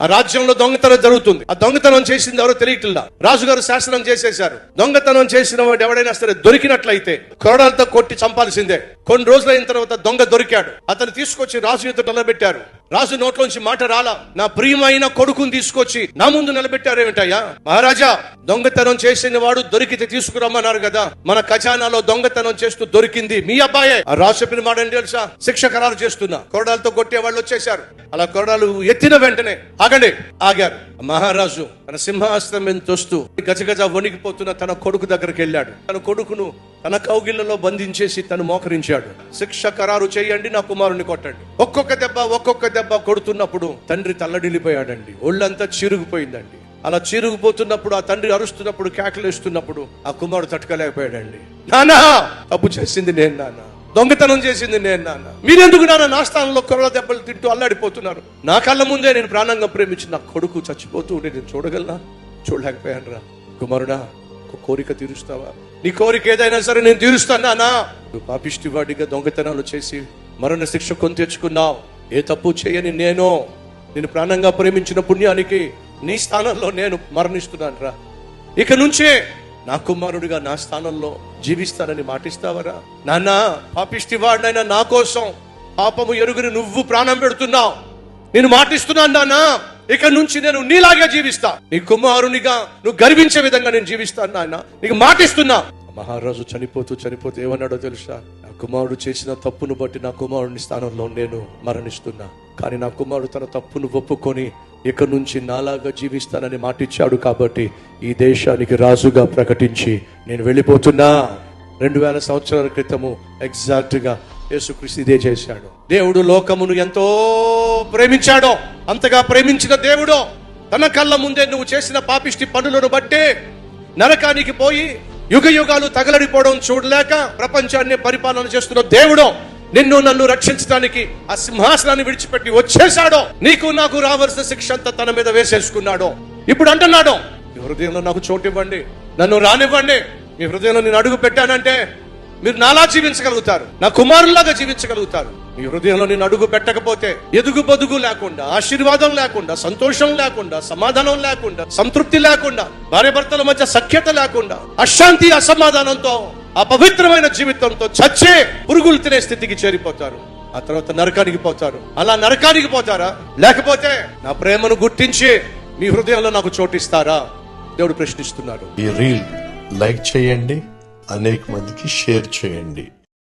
ఆ రాజ్యంలో దొంగతనం జరుగుతుంది. ఆ దొంగతనం చేసింది ఎవరో తెలియట్లా. రాజుగారు శాసనం చేసేశారు, దొంగతనం చేసిన వాడు ఎవడైనా సరే దొరికినట్లయితే కొరడాలతో కొట్టి చంపాల్సిందే. కొన్ని రోజులైన తర్వాత దొంగ దొరికాడు. అతను తీసుకొచ్చి రాజు ఎదుట నిలబెట్టారు. రాజు నోట్లోంచి మాట రాలా. నా ప్రియమైన కొడుకుని తీసుకొచ్చి నా ముందు నిలబెట్టారేమిటయ్యా? మహారాజా, దొంగతనం చేసిన వాడు దొరికితే తీసుకురమ్మన్నారు కదా, మన ఖజానాలో దొంగతనం చేస్తూ దొరికింది మీ అబ్బాయే. ఆ రాజు చెప్పిన మాట ఏంటి తెలుసా? శిక్ష ఖరారు చేస్తున్నా. కొరడాలతో కొట్టే వాళ్ళు వచ్చేసారు. అలా కొరడాలు ఎత్తిన వెంటనే ఆగారు. మహారాజు తన సింహాసనం మీద చూస్తూ గజగజ వణికిపోతున్న తన కొడుకు దగ్గరికి వెళ్ళాడు. తన కొడుకును తన కౌగిళ్లలో బంధించేసి తను మోకరించాడు. శిక్ష ఖరారు చేయండి, నా కుమారుని కొట్టండి. ఒక్కొక్క దెబ్బ కొడుతున్నప్పుడు తండ్రి తల్లడిల్లిపోయాడండి. ఒళ్ళంతా చిరుగుపోయిందండి. అలా చిరుగుపోతున్నప్పుడు, ఆ తండ్రి అరుస్తున్నప్పుడు, కేకలేస్తున్నప్పుడు ఆ కుమారుడు తట్టుకోలేకపోయాడండి. నానా, తప్పు చేసింది నేను నాన్న, దొంగతనం చేసింది నేను నాన్న, మీరెందుకు నాన్న నా స్థానంలో కొరల దెబ్బలు తింటూ అల్లాడిపోతున్నారు? నా కళ్ళ ముందే నేను ప్రాణంగా ప్రేమించి నా కొడుకు చచ్చిపోతూ ఉంటే నేను చూడగలనా? చూడలేకపోయాను రా. కుమారుడా, ఒక కోరిక తీరుస్తావా? నీ కోరిక ఏదైనా సరే నేను తీరుస్తాను నాన్న. నువ్వు పాపిష్టి వాడిగా దొంగతనాలు చేసి మరణ శిక్ష కొని తెచ్చుకున్నావు. ఏ తప్పు చేయని నేను ప్రాణంగా ప్రేమించిన పుణ్యానికి నీ స్థానంలో నేను మరణిస్తున్నాను రా. ఇక నుంచే నా కుమారుడిగా నా స్థానంలో జీవిస్తానని మాటిస్తావరా? నాన్న, పాపిష్టి వాడినైనా నా కోసం పాపము ఎరుగుని నువ్వు ప్రాణం పెడుతున్నావు. నేను మాటిస్తున్నాను నాన్న, ఇక నుంచి నేను నీలాగే జీవిస్తా. నీ కుమారునిగా నువ్వు గర్వించే విధంగా నేను జీవిస్తాను నాన్న, నీకు మాటిస్తున్నా. మహారాజు చనిపోతూ ఏమన్నాడో తెలుసా? నా కుమారుడు చేసిన తప్పును బట్టి నా కుమారుని స్థానంలో నేను మరణిస్తున్నా. కానీ నా కుమారుడు తన తప్పును ఒప్పుకొని ఇక నుంచి నాలాగా జీవిస్తానని మాటిచ్చాడు కాబట్టి ఈ దేశానికి రాజుగా ప్రకటించి నేను వెళ్ళిపోతున్నా. 2000 సంవత్సరాల క్రితము ఎగ్జాక్ట్ గా యేసుక్రీస్తు ఇదే చేశాడు. దేవుడు లోకమును ఎంతో ప్రేమించాడో, అంతగా ప్రేమించిన దేవుడు తన కళ్ళ ముందే నువ్వు చేసిన పాపిష్టి పనులను బట్టే నరకానికి పోయి యుగ యుగాలు తగలడిపోవడం చూడలేక ప్రపంచాన్ని పరిపాలన చేస్తున్న దేవుడు నిన్ను నన్ను రక్షించడానికి ఆ సింహాసనాన్ని విడిచిపెట్టి వచ్చేశాడో. నీకు నాకు రావాల్సిన శిక్ష అంతా తన మీద వేసేసుకున్నాడో. ఇప్పుడు అంటున్నాడు, మీ హృదయంలో నాకు చోటు ఇవ్వండి, నన్ను రానివ్వండి. మీ హృదయంలో నేను అడుగు పెట్టానంటే మీరు నాలా జీవించగలుగుతారు, నా కుమారులాగా జీవించగలుగుతారు. మీ హృదయంలో నేను అడుగు పెట్టకపోతే ఎదుగు బదుగు లేకుండా, ఆశీర్వాదం లేకుండా, సంతోషం లేకుండా, సమాధానం లేకుండా, సంతృప్తి లేకుండా, భార్యాభర్తల మధ్య సఖ్యత లేకుండా, అశాంతి అసమాధానంతో, అపవిత్రమైన జీవితంతో చచ్చే పురుగులు తినే స్థితికి చేరిపోతారు. ఆ తర్వాత నరకానికి పోతారు. అలా నరకానికి పోతారా? లేకపోతే నా ప్రేమను గుర్తించి మీ హృదయంలో నాకు చోటిస్తారా? దేవుడు ప్రశ్నిస్తున్నాడు. ఈ రీల్ లైక్ చేయండి, అనేక మందికి షేర్ చేయండి.